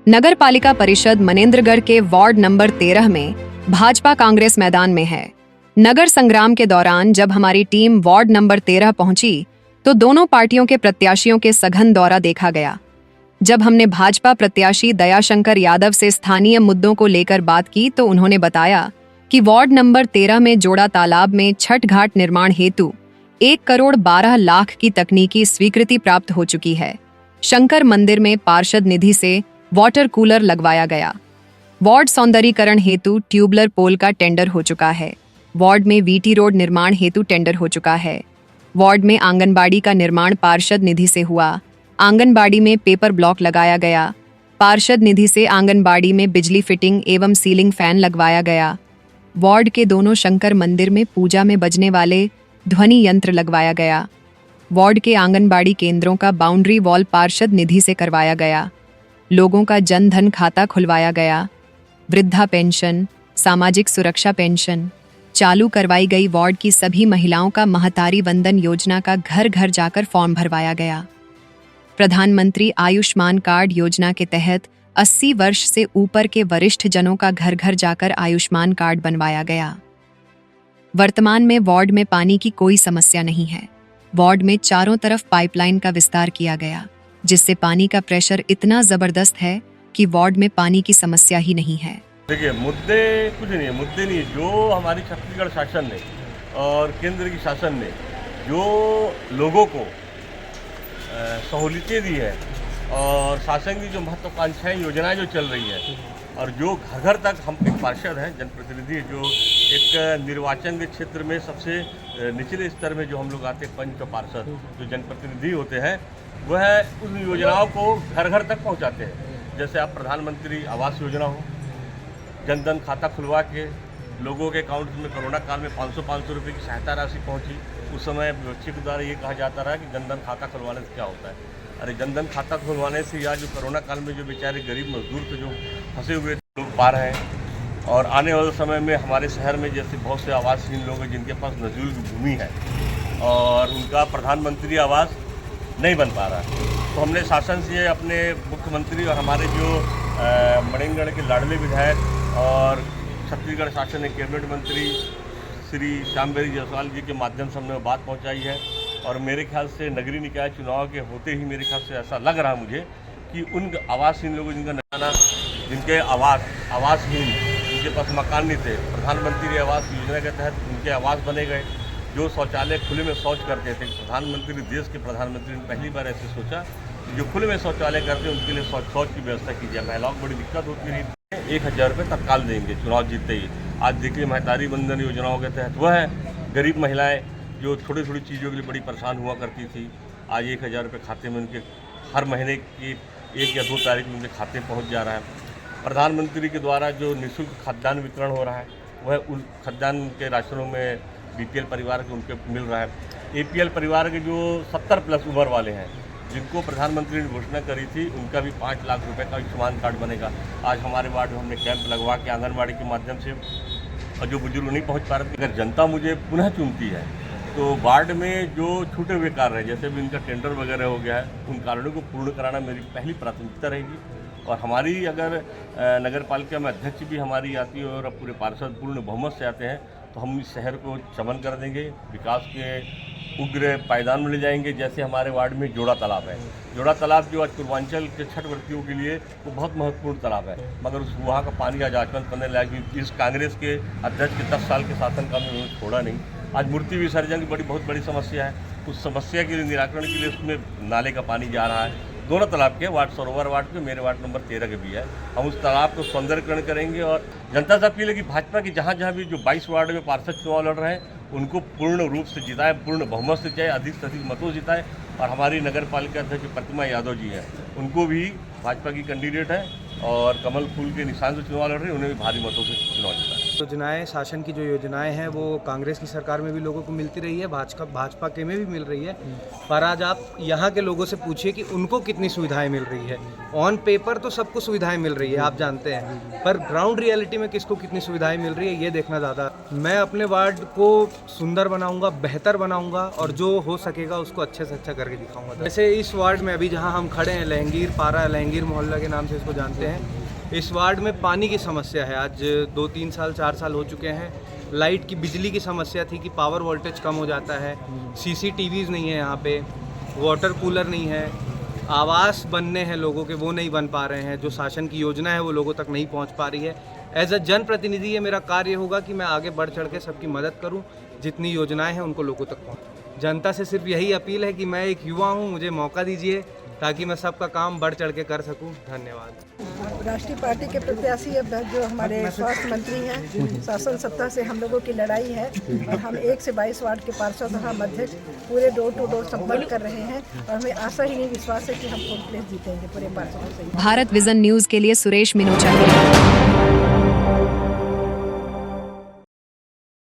नगर पालिका परिषद मनेंद्रगढ़ के वार्ड नंबर 13 में भाजपा कांग्रेस मैदान में है। नगर संग्राम के दौरान जब हमारी टीम वार्ड नंबर 13 पहुंची तो दोनों पार्टियों के प्रत्याशियों के सघन दौरा देखा गया। जब हमने भाजपा प्रत्याशी दयाशंकर यादव से स्थानीय मुद्दों को लेकर बात की तो उन्होंने बताया कि वार्ड नंबर 13 में जोड़ा तालाब में छठ घाट निर्माण हेतु 1,12,00,000 की तकनीकी स्वीकृति प्राप्त हो चुकी है। शंकर मंदिर में पार्षद निधि से वाटर कूलर लगवाया गया। वार्ड सौंदर्यीकरण हेतु ट्यूबलर पोल का टेंडर हो चुका है। वार्ड में वीटी रोड निर्माण हेतु टेंडर हो चुका है। वार्ड में आंगनबाड़ी का निर्माण पार्षद निधि से हुआ। आंगनबाड़ी में पेपर ब्लॉक लगाया गया। पार्षद निधि से आंगनबाड़ी में बिजली फिटिंग एवं सीलिंग फैन लगवाया गया। वार्ड के दोनों शंकर मंदिर में पूजा में बजने वाले ध्वनि यंत्र लगवाया गया। वार्ड के आंगनबाड़ी केंद्रों का बाउंड्री वॉल पार्षद निधि से करवाया गया। लोगों का जन धन खाता खुलवाया गया। वृद्धा पेंशन, सामाजिक सुरक्षा पेंशन चालू करवाई गई। वार्ड की सभी महिलाओं का महतारी वंदन योजना का घर घर जाकर फॉर्म भरवाया गया। प्रधानमंत्री आयुष्मान कार्ड योजना के तहत 80 वर्ष से ऊपर के वरिष्ठ जनों का घर घर जाकर आयुष्मान कार्ड बनवाया गया। वर्तमान में वार्ड में पानी की कोई समस्या नहीं है। वार्ड में चारों तरफ पाइपलाइन का विस्तार किया गया, जिससे पानी का प्रेशर इतना जबरदस्त है कि वार्ड में पानी की समस्या ही नहीं है। देखिए, मुद्दे कुछ नहीं है, मुद्दे नहीं। जो हमारी छत्तीसगढ़ शासन ने और केंद्र की शासन ने जो लोगों को सहूलियतें दी है और शासन की जो महत्वाकांक्षाएं योजनाएं जो चल रही है और जो घर घर तक हम एक पार्षद हैं, जनप्रतिनिधि, जो एक निर्वाचन के क्षेत्र में सबसे निचले स्तर में जो हम लोग आते हैं, पंच पार्षद जो जनप्रतिनिधि होते हैं, वह उन योजनाओं को घर घर तक पहुंचाते हैं। जैसे आप प्रधानमंत्री आवास योजना हो, जनधन खाता खुलवा के लोगों के अकाउंट में कोरोना काल में 500 रुपये की सहायता राशि पहुंची। उस समय विपक्षी के द्वारा ये कहा जाता रहा कि जनधन खाता खुलवाने से क्या होता है। अरे, जनधन खाता खुलवाने से या जो कोरोना काल में जो बेचारे गरीब मजदूर थे, जो फंसे हुए लोग पा रहे हैं, और आने वाले समय में हमारे शहर में जैसे बहुत से आवासहीन लोग हैं जिनके पास नजूल की भूमि है और उनका प्रधानमंत्री आवास नहीं बन पा रहा है। तो हमने शासन से अपने मुख्यमंत्री और हमारे जो मनेंद्रगढ़ के लाडले विधायक और छत्तीसगढ़ शासन के कैबिनेट मंत्री श्री श्यामबिहारी जायसवाल जी के माध्यम से हमने बात पहुंचाई है। और मेरे ख्याल से नगरीय निकाय चुनाव के होते ही मेरे ख्याल से ऐसा लग रहा है मुझे कि उन आवासहीन लोगों जिनका नाना जिनके आवासहीन जिनके पास मकान नहीं थे, प्रधानमंत्री आवास योजना के तहत उनके आवास बने गए। जो शौचालय खुले में शौच करते थे, प्रधानमंत्री, देश के प्रधानमंत्री ने पहली बार ऐसे सोचा कि जो खुले में शौचालय करते हैं उनके लिए शौच की व्यवस्था की जाए। महिलाओं को बड़ी दिक्कत होती रही। 1,000 रुपये तत्काल देंगे चुनाव जीतते ही। आज देखिए, महतारी वंदन योजनाओं के तहत वह है गरीब महिलाएं जो छोटी छोटी चीज़ों के लिए बड़ी परेशान हुआ करती थी, आज 1,000 रुपये खाते में उनके हर महीने की 1 या 2 तारीख में उनके खाते में पहुँच जा रहा है। प्रधानमंत्री के द्वारा जो निःशुल्क खाद्यान्न वितरण हो रहा है, वह उन खाद्यान्न के राशनों में BPL परिवार के उनके मिल रहा है। APL परिवार के जो 70+ उम्र वाले हैं, जिनको प्रधानमंत्री ने घोषणा करी थी, उनका भी 5 लाख रुपए का आयुष्मान कार्ड बनेगा। आज हमारे वार्ड में हमने कैंप लगवा के आंगनबाड़ी के माध्यम से, और जो बुजुर्ग नहीं पहुंच पा रहे थे, अगर जनता मुझे पुनः चुनती है तो वार्ड में जो छूटे हुए कार्य हैं, जैसे भी इनका टेंडर वगैरह हो गया है, उन कार्यों को पूर्ण कराना मेरी पहली प्राथमिकता रहेगी। और हमारी अगर नगर पालिका में अध्यक्ष भी हमारी आती है और अब पूरे पार्षद पूर्ण बहुमत से आते हैं तो हम इस शहर को चमन कर देंगे, विकास के उग्र पायदान में ले जाएंगे। जैसे हमारे वार्ड में जोड़ा तालाब है, जोड़ा तालाब जो आज पूर्वांचल के छठ व्रतियों के लिए वो बहुत महत्वपूर्ण तालाब है, मगर वहाँ का पानी आज आचमन करने लायक इस कांग्रेस के अध्यक्ष के 10 साल के शासनकाल में उन्होंने छोड़ा नहीं। आज मूर्ति विसर्जन की बहुत बड़ी समस्या है। उस समस्या के निराकरण के लिए उसमें नाले का पानी जा रहा है। दोनों तालाब के, वार्ड सरोवर वार्ड के, मेरे वार्ड नंबर 13 के भी है। हम उस तालाब को सौंदर्यकरण करेंगे और जनता से अपील है कि भाजपा की जहाँ जहाँ भी जो 22 वार्ड में पार्षद चुनाव लड़ रहे हैं उनको पूर्ण रूप से जिताए, पूर्ण बहुमत से चाहे अधिक से अधिक मतों जिताए। और हमारी नगर पालिका अध्यक्ष प्रतिमा यादव जी हैं, उनको भी भाजपा की कैंडिडेट है और कमल फूल के निशान से चुनाव लड़ रहे हैं, उन्हें भी भारी मतों से चुनाव जिताए। योजनाएं, शासन की जो योजनाएं हैं वो कांग्रेस की सरकार में भी लोगों को मिलती रही है, भाजपा के में भी मिल रही है। पर आज आप यहाँ के लोगों से पूछिए कि उनको कितनी सुविधाएं मिल रही है। ऑन पेपर तो सबको सुविधाएं मिल रही है, आप जानते हैं, पर ग्राउंड रियलिटी में किसको कितनी सुविधाएं मिल रही है ये देखना ज़्यादा। मैं अपने वार्ड को सुंदर बनाऊंगा, बेहतर बनाऊंगा और जो हो सकेगा उसको अच्छे से अच्छा करके दिखाऊंगा। जैसे इस वार्ड में अभी जहाँ हम खड़े हैं, लहंगीर पारा, लहंगीर मोहल्ला के नाम से इसको जानते हैं, इस वार्ड में पानी की समस्या है। आज 2-3 साल 4 साल हो चुके हैं। लाइट की, बिजली की समस्या थी कि पावर वोल्टेज कम हो जाता है। CCTVs नहीं है यहाँ पे, वाटर कूलर नहीं है, आवास बनने हैं लोगों के वो नहीं बन पा रहे हैं, जो शासन की योजना है वो लोगों तक नहीं पहुँच पा रही है। एज अ जनप्रतिनिधि ये मेरा कार्य होगा कि मैं आगे बढ़ चढ़ के सबकी मदद करूँ, जितनी योजनाएँ हैं उनको लोगों तक पहुँच। जनता से सिर्फ यही अपील है कि मैं एक युवा हूँ, मुझे मौका दीजिए ताकि मैं सबका काम बढ़ चढ़ के कर सकूं। धन्यवाद। राष्ट्रीय पार्टी के प्रत्याशी अब जो हमारे स्वास्थ्य मंत्री हैं, शासन सत्ता से हम लोगों की लड़ाई है और हम 1 से 22 वार्ड के पार्षद और हम अध्यक्ष पूरे डोर टू डोर संपर्क कर रहे हैं और हमें आशा ही नहीं, विश्वास है कि हम फुल प्लेस जीतेंगे पूरे पार्षदों से। भारत विजन न्यूज के लिए सुरेश मिनोचा।